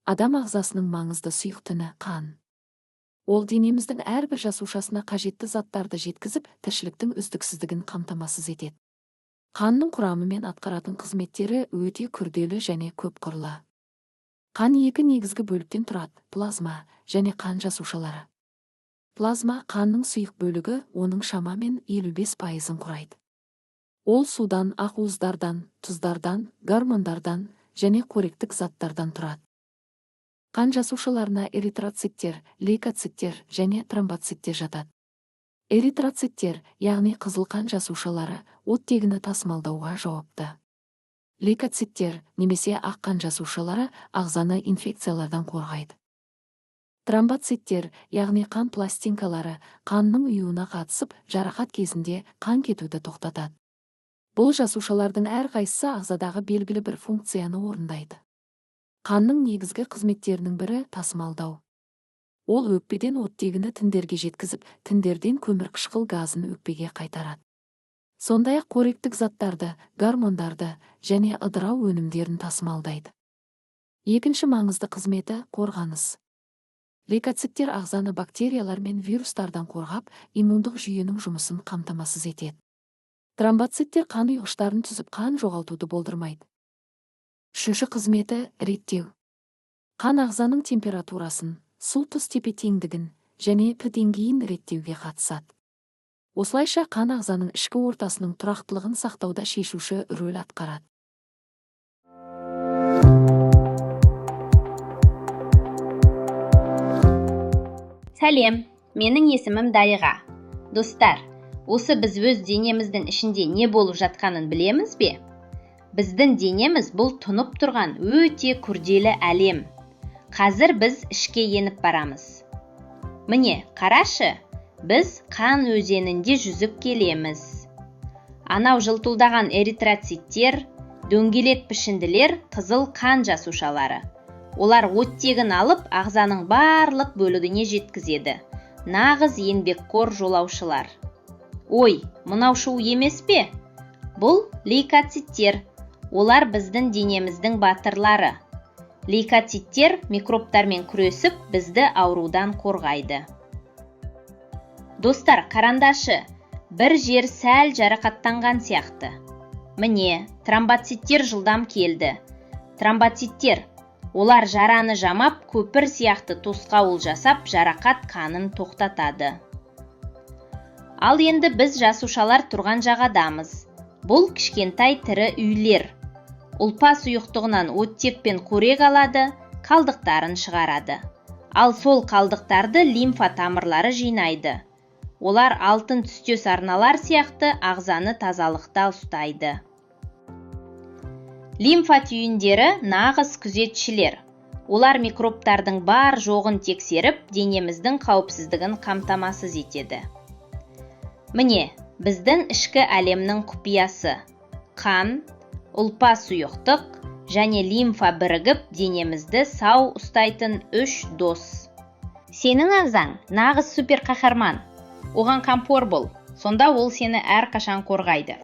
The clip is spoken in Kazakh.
Адам ағзасының маңызды сұйық тіні қан. Ол денеміздің әрбір жасушасына қажетті заттарды жеткізіп, тіршіліктің үздіксіздігін қамтамасыз етеді. Қанның құрамы мен атқаратын қызметтері өте күрделі және көп қырлы. Қан екі негізгі бөліктен тұрады: плазма және қан жасушалары. Плазма қанның сұйық бөлігі, оның шамамен 55%-ын құрайды. Ол судан, ақуыздардан, тұздардан, гормондардан және қоректік заттардан тұрады. Қан жасушаларына эритроциттер, лейкоциттер және тромбоциттер жатады. Эритроциттер, яғни қызыл қан жасушалары, оттегіні тасымалдауға жауапты. Лейкоциттер, немесе ақ қан жасушалары, ағзаны инфекциялардан қорғайды. Тромбоциттер, яғни қан пластинкалары, қанның ұюына қатысып, жарақат кезінде қан кетуді тоқтатады. Бұл жасушалардың әрқайсысы ағзадағы белгілі бір функцияны орындайды. Қанның негізгі қызметтерінің бірі тасымалдау. Ол өкпеден оттегіні тіндерге жеткізіп, тіндерден көмірқышқыл газын өкпеге қайтарады. Сондай-ақ қоректік заттарды, гормондарды және ыдырау өнімдерін тасымалдайды. Екінші маңызды қызметі қорғаныс. Лейкоциттер ағзаны бактериялар мен вирустардан қорғап, иммундық жүйенің жұмысын қамтамасыз етеді. Тромбоциттер қан ұйғыштарын түзіп, қан жоғалтуды болдырмайды. Үшінші қызметі реттеу. Қан ағзаның температурасын, су-тұз тепе-теңдігін және пH деңгейін реттеуге қатысады. Осылайша қан ағзаның ішкі ортасының тұрақтылығын сақтауда шешуші рөл атқарады. Сәлем, менің есімім Дариға. Достар, осы біз өз денеміздің ішінде не болып жатқанын білеміз бе? Біздің денеміз бұл тұнып тұрған өте күрделі әлем. Қазір біз ішке еніп барамыз. Міне, қарашы, біз қан өзенінде жүзіп келеміз. Анау жылтылдаған эритроциттер, дөңгелек пішінділер қызыл қан жасушалары. Олар оттегін алып, ағзаның барлық бөлігіне жеткізеді. Нағыз еңбекқор жолаушылар. Ой, мынау шу емес пе? Бұл лейкоциттер. Олар біздің денеміздің батырлары. Лейкоциттер микробтармен күресіп, бізді аурудан қорғайды. Достар, қарандашы, бір жер сәл жарақаттанған сияқты. Міне, тромбоциттер жылдам келді. Тромбоциттер, олар жараны жамап, көпір сияқты тосқауыл жасап, жарақат қанын тоқтатады. Ал енді біз жасушалар тұрған жағадамыз. Бұл кішкентай тірі үйлер. Ұлпа сұйықтығынан оттекпен қорек алады, қалдықтарын шығарады. Ал сол қалдықтарды лимфа тамырлары жинайды. Олар алтын түстес арналар сияқты ағзаны тазалықта ұстайды. Лимфа түйіндері нағыз күзетшілер. Олар микробтардың бар жоғын тексеріп, денеміздің қауіпсіздігін қамтамасыз етеді. Міне, біздің ішкі әлемнің құпиясы. Қан, ұлпа сұйықтық және лимфа бірігіп, денемізді сау ұстайтын үш дос. Сенің ағзаң нағыз супер қаһарман. Оған қамқор бол, сонда ол сені әрқашан қорғайды.